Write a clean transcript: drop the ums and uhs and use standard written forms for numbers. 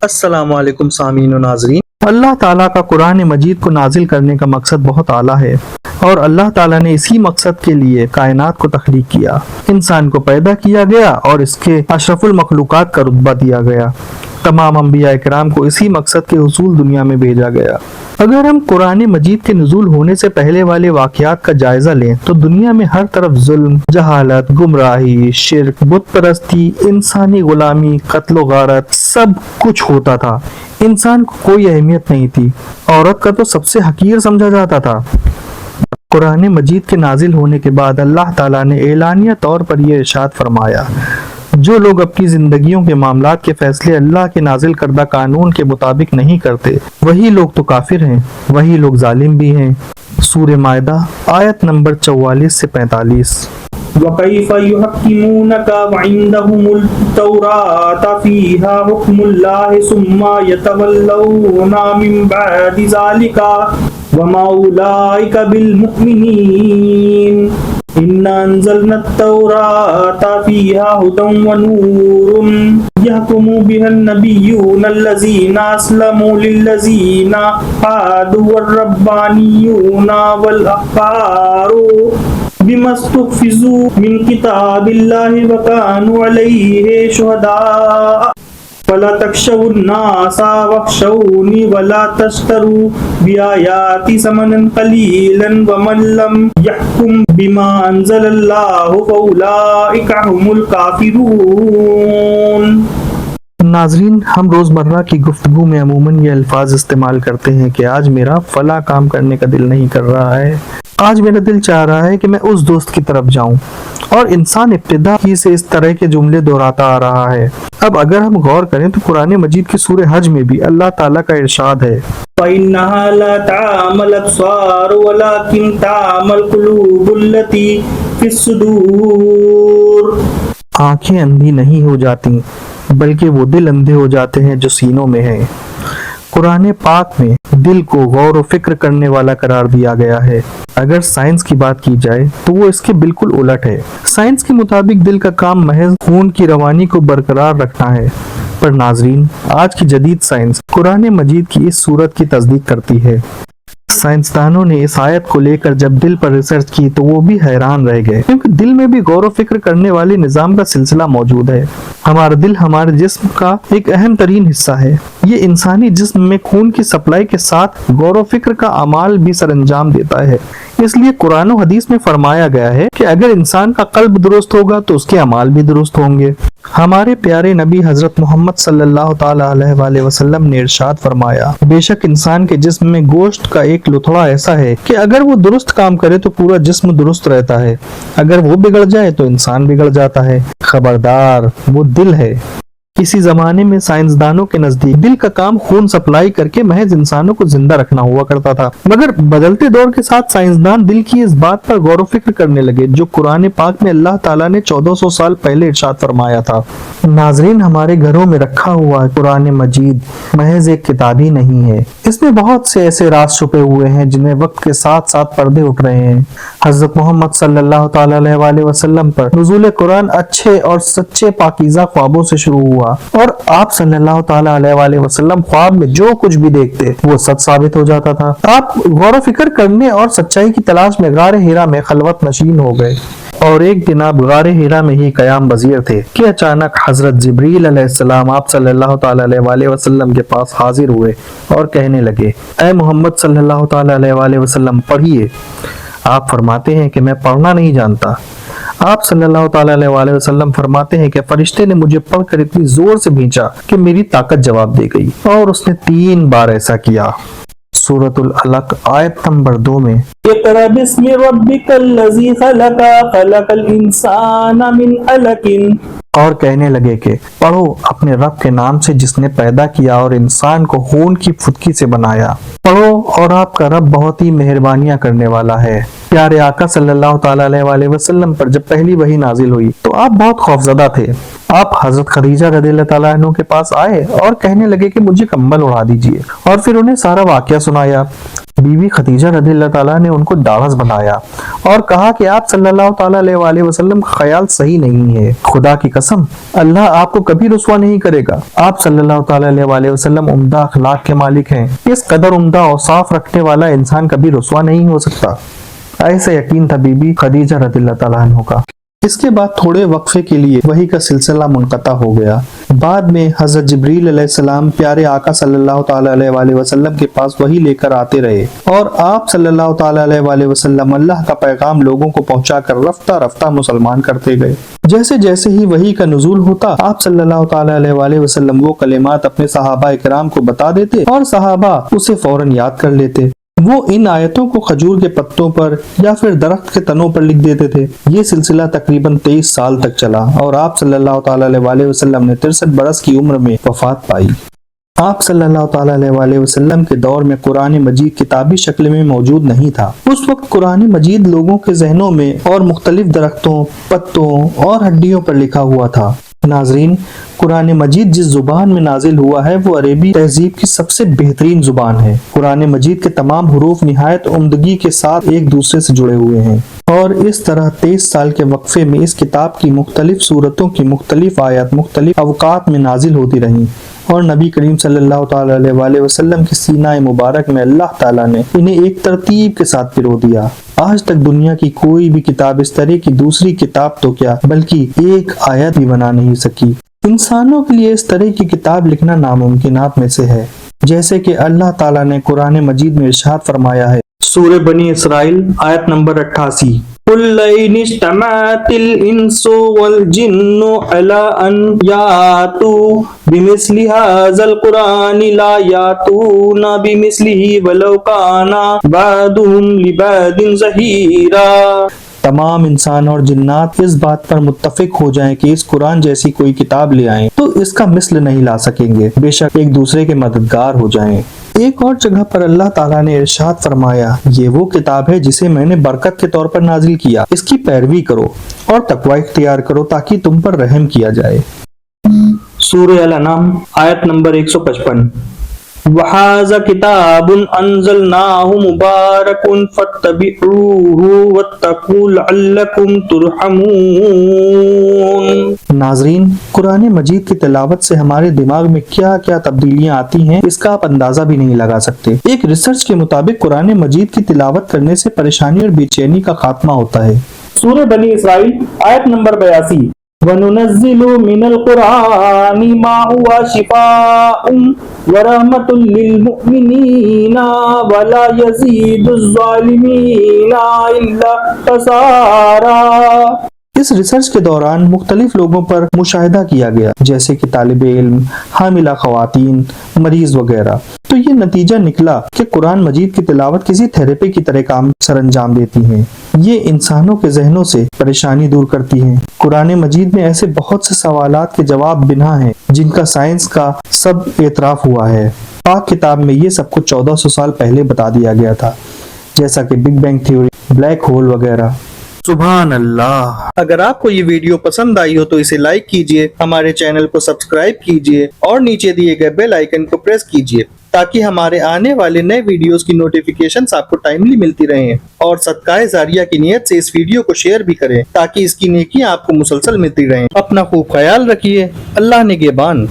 السلام علیکم سامعین و ناظرین۔ اللہ تعالیٰ کا قرآن مجید کو نازل کرنے کا مقصد بہت اعلیٰ ہے، اور اللہ تعالیٰ نے اسی مقصد کے لیے کائنات کو تخلیق کیا، انسان کو پیدا کیا گیا اور اس کے اشرف المخلوقات کا رتبہ دیا گیا۔ تمام انبیاء کرام کو اسی مقصد کے حصول دنیا میں بھیجا گیا۔ اگر ہم قرآن مجید کے نزول ہونے سے پہلے والے واقعات کا جائزہ لیں تو دنیا میں ہر طرف ظلم، جہالت، گمراہی، شرک، بت پرستی، انسانی غلامی، قتل و غارت سب کچھ ہوتا تھا۔ انسان کو کوئی اہمیت نہیں تھی، عورت کا تو سب سے حقیر سمجھا جاتا تھا۔ قرآن مجید کے نازل ہونے کے بعد اللہ تعالیٰ نے اعلانیہ طور پر یہ ارشاد فرمایا: جو لوگ اپنی زندگیوں کے معاملات کے فیصلے اللہ کے نازل کردہ قانون کے مطابق نہیں کرتے، وہی لوگ تو کافر ہیں، وہی لوگ ظالم بھی ہیں۔ سورہ مائدہ آیت نمبر 44 سے 45۔ وَكَيْفَ يُحَكِّمُونَكَ وَعِندَهُمُ التَّوْرَاةُ فِيهَا حُكْمُ اللَّهِ ثُمَّ يَتَوَلَّوْنَ مِن بَعْدِ ذَلِكَ وَمَا أُولَئِكَ بِالْمُؤْمِنِينَ إِنَّا أَنزَلْنَا التَّوْرَاةَ فِيهَا هُدًى وَنُورٌ يَحْكُمُ بِهَا النَّبِيُّونَ الَّذِينَ أَسْلَمُوا لِلَّذِينَ هَادُوا وَالرَّبَّانِيُّونَ وَالْأَحْبَارُ بِمَا اسْتُحْفِظُوا مِنْ كِتَابِ اللَّهِ وَكَانُوا عَلَيْهِ شُهَدَاءَ فَلَا تَخْشَوُا النَّاسَ وَاخْشَوْنِي وَلَا تَشْتَرُوا بِآيَاتِي ثَمَنًا قَلِيلًا وَمَن لَّمْ يَحْكُم بِمَا أَنزَلَ اللَّهُ فَأُولَٰئِكَ هُمُ الْكَافِرُونَ۔ ناظرین، ہم روزمرہ کی گفتگو میں عموماً یہ الفاظ استعمال کرتے ہیں کہ آج میرا فلاں کام کرنے کا دل نہیں کر رہا ہے، آج میرا دل چاہ رہا ہے کہ میں اس دوست کی طرف جاؤں، اور انسان ابتدا ہی سے اس طرح کے جملے دہراتا آ رہا ہے۔ اب اگر ہم غور کریں تو قرآن مجید کی سورہ حج میں بھی اللہ تعالیٰ کا ارشاد ہے: فَإِنَّهَا لَا تَعْمَى الْأَبْصَارُ وَلَٰكِن تَعْمَى الْقُلُوبُ الَّتِي فِي الصُّدُورِ۔ آنکھیں اندھی نہیں ہو جاتی بلکہ وہ دل اندھے ہو جاتے ہیں جو سینوں میں ہیں۔ قرآن پاک میں دل کو غور و فکر کرنے والا قرار دیا گیا ہے۔ اگر سائنس کی بات کی جائے تو وہ اس کے بالکل الٹ ہے۔ سائنس کے مطابق دل کا کام محض خون کی روانی کو برقرار رکھنا ہے، پر ناظرین، آج کی جدید سائنس قرآن مجید کی اس صورت کی تصدیق کرتی ہے۔ سائنسدانوں نے اس آیت کو لے کر جب دل پر ریسرچ کی تو وہ بھی حیران رہ گئے، کیونکہ دل میں بھی غور و فکر کرنے والے نظام کا سلسلہ موجود ہے۔ ہمارا دل ہمارے جسم کا ایک اہم ترین حصہ ہے۔ یہ انسانی جسم میں خون کی سپلائی کے ساتھ غور و فکر کا اعمال بھی سر انجام دیتا ہے۔ اس لیے قرآن و حدیث میں فرمایا گیا ہے کہ اگر انسان کا قلب درست ہوگا تو اس کے اعمال بھی درست ہوں گے۔ ہمارے پیارے نبی حضرت محمد صلی اللہ تعالی علیہ وآلہ وسلم نے ارشاد فرمایا: بے شک انسان کے جسم میں گوشت کا ایک لتھڑا ایسا ہے کہ اگر وہ درست کام کرے تو پورا جسم درست رہتا ہے، اگر وہ بگڑ جائے تو انسان بگڑ جاتا ہے۔ خبردار، وہ دل ہے۔ کسی زمانے میں سائنسدانوں کے نزدیک دل کا کام خون سپلائی کر کے محض انسانوں کو زندہ رکھنا ہوا کرتا تھا، مگر بدلتے دور کے ساتھ سائنسدان دل کی اس بات پر غور و فکر کرنے لگے جو قرآن پاک میں اللہ تعالیٰ نے 1400 سال پہلے ارشاد فرمایا تھا۔ ناظرین، ہمارے گھروں میں رکھا ہوا قرآن مجید محض ایک کتاب ہی نہیں ہے، اس میں بہت سے ایسے راز چھپے ہوئے ہیں جنہیں وقت کے ساتھ ساتھ پردے اٹھ رہے ہیں۔ حضرت محمد صلی اللہ تعالی علیہ وآلہ وسلم پر نزول قرآن اچھے اور سچے پاکیزہ خوابوں سے شروع ہوا، اور آپ صلی اللہ تعالی علیہ وآلہ وسلم خواب میں جو کچھ بھی دیکھتے وہ سچ ثابت ہو جاتا تھا۔ آپ غور و فکر کرنے اور سچائی کی تلاش میں غار ہیرا میں خلوت نشین ہو گئے، اور ایک دن آپ غار ہیرا میں ہی قیام پذیر تھے کہ اچانک حضرت جبریل علیہ السلام آپ صلی اللہ تعالی علیہ وآلہ وسلم کے پاس حاضر ہوئے اور کہنے لگے: اے محمد صلی اللہ تعالی علیہ وآلہ وسلم، پڑھیے۔ آپ فرماتے ہیں کہ میں پڑھنا نہیں جانتا۔ آپ صلی اللہ تعالی علیہ وآلہ وسلم فرماتے ہیں کہ فرشتے نے مجھے پڑھ کر اتنی زور سے بھینچا کہ میری طاقت جواب دے گئی، اور اس نے 3 بار ایسا کیا۔ سورۃ العلق آیت نمبر 2 میں: اقرأ بسم ربک الذی خلق خلق الانسان من علق، اور کہنے لگے کہ پڑھو اپنے رب کے نام سے جس نے پیدا کیا اور انسان کو خون کی پھٹکی سے بنایا۔ پڑھو، اور آپ کا رب بہت ہی مہربانیاں کرنے والا ہے۔ پیارے آقا صلی اللہ تعالی علیہ وآلہ وسلم پر جب پہلی وحی نازل ہوئی تو آپ بہت خوفزدہ تھے۔ آپ حضرت خدیجہ رضی اللہ تعالیٰ عنہ کے پاس آئے اور کہنے لگے کہ مجھے کمبل اڑا دیجیے، اور پھر انہیں سارا واقعہ سنایا۔ بی بی خدیجہ رضی اللہ تعالیٰ نے ان کو ڈھارس بنایا اور کہا کہ آپ صلی اللہ تعالیٰ علیہ وسلم کا خیال صحیح نہیں ہے، خدا کی قسم اللہ آپ کو کبھی رسوا نہیں کرے گا، آپ صلی اللہ تعالیٰ علیہ وسلم عمدہ اخلاق کے مالک ہیں، اس قدر عمدہ اور صاف رکھنے والا انسان کبھی رسوا نہیں ہو سکتا۔ ایسا یقین تھا بی بی خدیجہ رضی اللہ تعالیٰ عنہ کا۔ اس کے بعد تھوڑے وقفے کے لیے وحی کا سلسلہ منقطع ہو گیا۔ بعد میں حضرت جبریل علیہ السلام پیارے آقا صلی اللہ تعالیٰ علیہ وسلم کے پاس وحی لے کر آتے رہے اور آپ صلی اللہ تعالیٰ علیہ وسلم اللہ کا پیغام لوگوں کو پہنچا کر رفتہ رفتہ مسلمان کرتے گئے۔ جیسے جیسے ہی وحی کا نزول ہوتا آپ صلی اللہ تعالیٰ علیہ وسلم وہ کلمات اپنے صحابہ کرام کو بتا دیتے اور صحابہ اسے فوراً یاد کر لیتے۔ وہ ان آیتوں کو کھجور کے پتوں پر یا پھر درخت کے تنوں پر لکھ دیتے تھے۔ یہ سلسلہ تقریباً 23 سال تک چلا اور آپ صلی اللہ تعالیٰ علیہ وسلم نے 63 برس کی عمر میں وفات پائی۔ آپ صلی اللہ تعالیٰ علیہ وسلم کے دور میں قرآن مجید کتابی شکل میں موجود نہیں تھا۔ اس وقت قرآن مجید لوگوں کے ذہنوں میں اور مختلف درختوں، پتوں اور ہڈیوں پر لکھا ہوا تھا۔ ناظرین، قرآن مجید جس زبان میں نازل ہوا ہے وہ عربی تہذیب کی سب سے بہترین زبان ہے۔ قرآن مجید کے تمام حروف نہایت عمدگی کے ساتھ ایک دوسرے سے جڑے ہوئے ہیں اور اس طرح 23 سال کے وقفے میں اس کتاب کی مختلف صورتوں کی مختلف آیات مختلف اوقات میں نازل ہوتی رہیں اور نبی کریم صلی اللہ تعالیٰ علیہ وسلم کی سینہ مبارک میں اللہ تعالیٰ نے انہیں ایک ترتیب کے ساتھ پرو دیا۔ آج تک دنیا کی کوئی بھی کتاب اس طرح کی دوسری کتاب تو کیا بلکہ ایک آیت بھی بنا نہیں سکی۔ انسانوں کے لیے اس طرح کی کتاب لکھنا ناممکنات میں سے ہے، جیسے کہ اللہ تعالیٰ نے قرآن مجید میں ارشاد فرمایا ہے، سورہ بنی اسرائیل آیت نمبر 88، قُلْ لَئِنِ اجْتَمَعَتِ الْإِنسُ وَالْجِنُّ عَلَىٰ أَن يَأْتُوا بِمِثْلِ هَٰذَا الْقُرْآنِ لَا يَأْتُونَ بِمِثْلِهِ وَلَوْ كَانَ بَعْضُهُمْ لِبَعْضٍ ظَهِيرًا۔ تمام انسان اور جنات اس بات پر متفق ہو جائیں کہ اس قرآن جیسی کوئی کتاب لے آئیں تو اس کا مثل نہیں لا سکیں گے، بے شک ایک دوسرے کے مددگار ہو جائیں۔ ایک اور جگہ پر اللہ تعالیٰ نے ارشاد فرمایا، یہ وہ کتاب ہے جسے میں نے برکت کے طور پر نازل کیا، اس کی پیروی کرو اور تقوی اختیار کرو تاکہ تم پر رحم کیا جائے۔ سورہ الانعام آیت نمبر 155، وَهَٰذَا كِتَابٌ أَنزَلْنَاهُ مُبَارَكٌ فَاتَّبِعُوهُ وَاتَّقُوا لَعَلَّكُمْ تُرْحَمُونَ۔ ناظرین، قرآن مجید کی تلاوت سے ہمارے دماغ میں کیا کیا تبدیلیاں آتی ہیں اس کا آپ اندازہ بھی نہیں لگا سکتے۔ ایک ریسرچ کے مطابق قرآن مجید کی تلاوت کرنے سے پریشانی اور بے چینی کا خاتمہ ہوتا ہے۔ سورہ بنی اسرائیل آیت نمبر 82، وَنُنَزِّلُ مِنَ الْقُرْآنِ مَا هُوَ شِفَاءٌ وَرَحْمَةٌ لِّلْمُؤْمِنِينَ وَلَا يَزِيدُ الظَّالِمِينَ إِلَّا خَسَارًا۔ اس ریسرچ کے دوران مختلف لوگوں پر مشاہدہ کیا گیا، جیسے کہ طالب علم، حاملہ خواتین، مریض وغیرہ، تو یہ نتیجہ نکلا کہ قرآن مجید کی تلاوت کسی تھیراپی کی طرح کام سر انجام دیتی ہیں۔ یہ انسانوں کے ذہنوں سے پریشانی دور کرتی ہیں۔ قرآن مجید میں ایسے بہت سے سوالات کے جواب بنا ہیں جن کا سائنس کا سب اعتراف ہوا ہے۔ پاک کتاب میں یہ سب کچھ 1400 سال پہلے بتا دیا گیا تھا، جیسا کہ big bang theory, black hole وغیرہ۔ سبحان اللہ۔ اگر آپ کو یہ ویڈیو پسند آئی ہو تو اسے لائک کیجئے، ہمارے چینل کو سبسکرائب کیجئے اور نیچے دیے گئے بیل آئیکن کو پریس کیجئے تاکہ ہمارے آنے والے نئے ویڈیوز کی نوٹیفیکیشنز آپ کو ٹائملی ملتی رہیں، اور صدقہ جاریہ کی نیت سے اس ویڈیو کو شیئر بھی کریں تاکہ اس کی نیکیاں آپ کو مسلسل ملتی رہیں۔ اپنا خوب خیال رکھیے۔ اللہ نگہبان۔